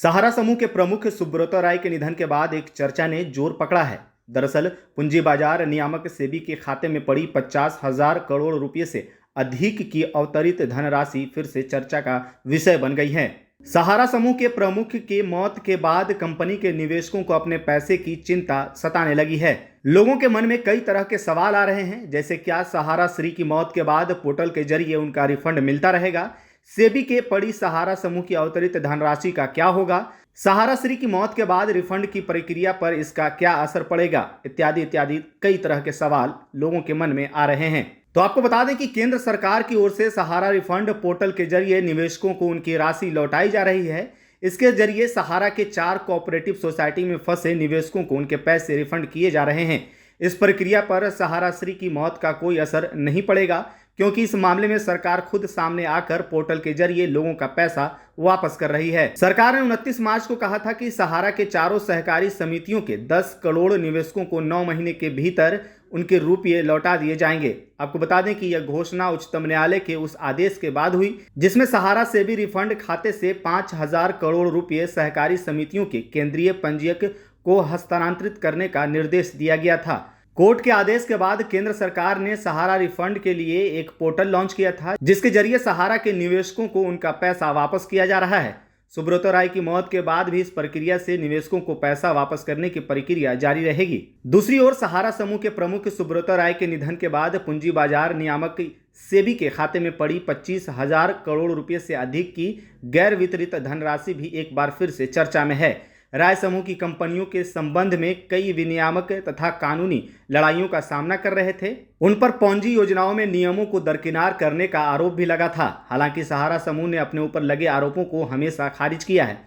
सहारा समूह के प्रमुख सुब्रत राय के निधन के बाद एक चर्चा ने जोर पकड़ा है। दरअसल पूंजी बाजार नियामक सेबी के खाते में पड़ी 50,000 करोड़ रुपए से अधिक की अवतरित धनराशि फिर से चर्चा का विषय बन गई है। सहारा समूह के प्रमुख के मौत के बाद कंपनी के निवेशकों को अपने पैसे की चिंता सताने लगी है। लोगों के मन में कई तरह के सवाल आ रहे हैं, जैसे क्या सहारा श्री की मौत के बाद पोर्टल के जरिए उनका रिफंड मिलता रहेगा, सेबी के पड़ी सहारा समूह की अवतरित धनराशि का क्या होगा, सहारा श्री की मौत के बाद रिफंड की प्रक्रिया पर इसका क्या असर पड़ेगा, इत्यादि इत्यादि कई तरह के सवाल लोगों के मन में आ रहे हैं। तो आपको बता दें कि केंद्र सरकार की ओर से सहारा रिफंड पोर्टल के जरिए निवेशकों को उनकी राशि लौटाई जा रही है। इसके जरिए सहारा के 4 कोऑपरेटिव सोसाइटी में फंसे निवेशकों को उनके पैसे रिफंड किए जा रहे हैं। इस प्रक्रिया पर सहारा श्री की मौत का कोई असर नहीं पड़ेगा, क्योंकि इस मामले में सरकार खुद सामने आकर पोर्टल के जरिए लोगों का पैसा वापस कर रही है। सरकार ने 29 मार्च को कहा था कि सहारा के चारों सहकारी समितियों के 10 करोड़ निवेशकों को 9 महीने के भीतर उनके रुपये लौटा दिए जाएंगे। आपको बता दें कि यह घोषणा उच्चतम न्यायालय के उस आदेश के बाद हुई जिसमें सहारा से भी रिफंड खाते से 5,000 करोड़ रुपये सहकारी समितियों के केंद्रीय पंजीयक को हस्तांतरित करने का निर्देश दिया गया था। कोर्ट के आदेश के बाद केंद्र सरकार ने सहारा रिफंड के लिए एक पोर्टल लॉन्च किया था, जिसके जरिए सहारा के निवेशकों को उनका पैसा वापस किया जा रहा है। सुब्रत राय की मौत के बाद भी इस प्रक्रिया से निवेशकों को पैसा वापस करने की प्रक्रिया जारी रहेगी। दूसरी ओर सहारा समूह के प्रमुख सुब्रत राय के निधन के बाद पूंजी बाजार नियामक सेबी के खाते में पड़ी 25,000 करोड़ रुपए से अधिक की गैर वितरित धनराशि भी एक बार फिर से चर्चा में है। राय समूह की कंपनियों के संबंध में कई विनियामक तथा कानूनी लड़ाइयों का सामना कर रहे थे। उन पर पॉन्जी योजनाओं में नियमों को दरकिनार करने का आरोप भी लगा था। हालांकि सहारा समूह ने अपने ऊपर लगे आरोपों को हमेशा खारिज किया है।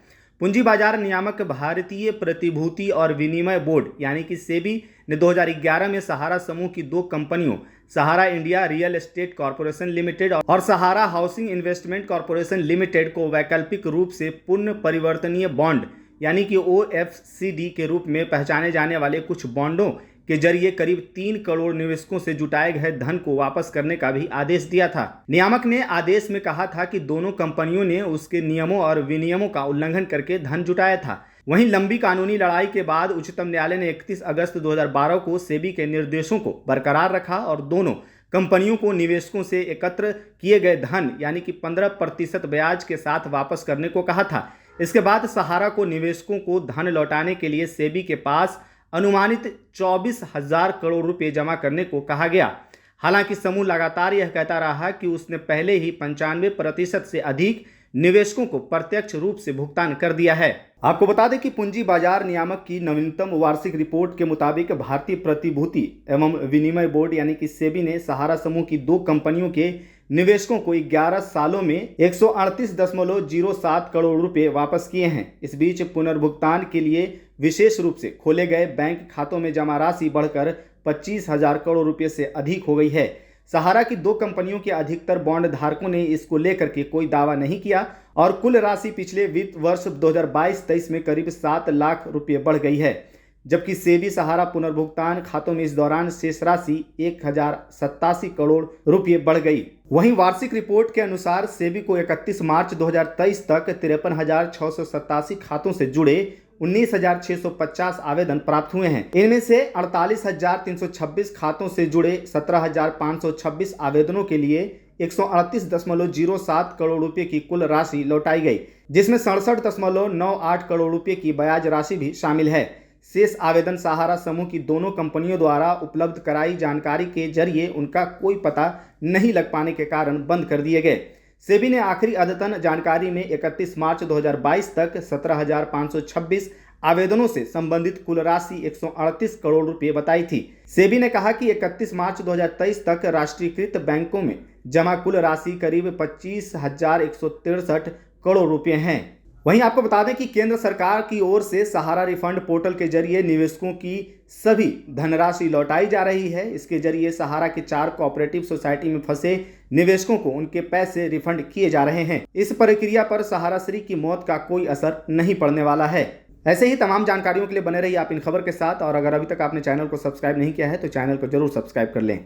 पूंजी बाजार नियामक भारतीय प्रतिभूति और विनिमय बोर्ड यानी कि सेबी ने 2011 में सहारा समूह की 2 कंपनियों Sahara India real estate corporation limited और Sahara housing investment corporation limited को वैकल्पिक रूप से पुनः परिवर्तनीय बॉन्ड यानी कि OFCD के रूप में पहचाने जाने वाले कुछ बॉन्डों के जरिए करीब 3 करोड़ निवेशकों से जुटाए गए धन को वापस करने का भी आदेश दिया था। नियामक ने आदेश में कहा था कि दोनों कंपनियों ने उसके नियमों और विनियमों का उल्लंघन करके धन जुटाया था। वहीं लंबी कानूनी लड़ाई के बाद उच्चतम न्यायालय ने 31 अगस्त 2012 को सेबी के निर्देशों को बरकरार रखा और दोनों कंपनियों को निवेशकों से एकत्र किए गए धन यानी कि 15% ब्याज के साथ वापस करने को कहा था। इसके बाद सहारा को निवेशकों को धन लौटाने के लिए सेबी के पास अनुमानित 24,000 करोड़ रुपए जमा करने को कहा गया। हालांकि समूह लगातार यह कहता रहा कि उसने पहले ही 95% से अधिक निवेशकों को प्रत्यक्ष रूप से भुगतान कर दिया है। आपको बता दें कि पूंजी बाजार नियामक की नवीनतम वार्षिक रिपोर्ट के मुताबिक भारतीय प्रतिभूति एवं विनिमय बोर्ड यानी कि सेबी ने सहारा समूह की 2 कंपनियों के निवेशकों को 11 सालों में 138.07 करोड़ रुपए वापस किए हैं। इस बीच पुनर्भुगतान के लिए विशेष रूप से खोले गए बैंक खातों में जमा राशि बढ़कर 25,000 करोड़ रुपए से अधिक हो गई है। सहारा की 2 कंपनियों के अधिकतर बॉन्ड धारकों ने इसको लेकर के कोई दावा नहीं किया और कुल राशि पिछले वित्त वर्ष 2022-23 में करीब 7 लाख रुपए बढ़ गई है, जबकि सेबी सहारा पुनर्भुगतान खातों में इस दौरान शेष राशि 1,087 करोड़ रुपए बढ़ गई। वहीं वार्षिक रिपोर्ट के अनुसार सेबी को 31 मार्च 2023 तक 53,687 खातों से जुड़े 19,650 आवेदन प्राप्त हुए हैं। इनमें से 48,326 खातों से जुड़े 17,526 आवेदनों के लिए 138.07 करोड़ रुपए की कुल राशि लौटाई गई, जिसमें 67.98 करोड़ रुपए की ब्याज राशि भी शामिल है। शेष आवेदन सहारा समूह की दोनों कंपनियों द्वारा उपलब्ध कराई जानकारी के जरिए उनका कोई पता नहीं लग पाने के कारण बंद कर दिए गए। सेबी ने आखिरी अद्यतन जानकारी में 31 मार्च 2022 तक 17,526 आवेदनों से संबंधित कुल राशि 138 करोड़ रुपए बताई थी। सेबी ने कहा कि 31 मार्च 2023 तक राष्ट्रीयकृत बैंकों में जमा कुल राशि करीब 25,163 करोड़ रुपए हैं। वहीं आपको बता दें कि केंद्र सरकार की ओर से सहारा रिफंड पोर्टल के जरिए निवेशकों की सभी धनराशि लौटाई जा रही है। इसके जरिए सहारा के 4 कोऑपरेटिव सोसाइटी में फंसे निवेशकों को उनके पैसे रिफंड किए जा रहे हैं। इस प्रक्रिया पर सहारा श्री की मौत का कोई असर नहीं पड़ने वाला है। ऐसे ही तमाम जानकारियों के लिए बने रहिए आप इन खबर के साथ, और अगर अभी तक आपने चैनल को सब्सक्राइब नहीं किया है तो चैनल को जरूर सब्सक्राइब कर लें।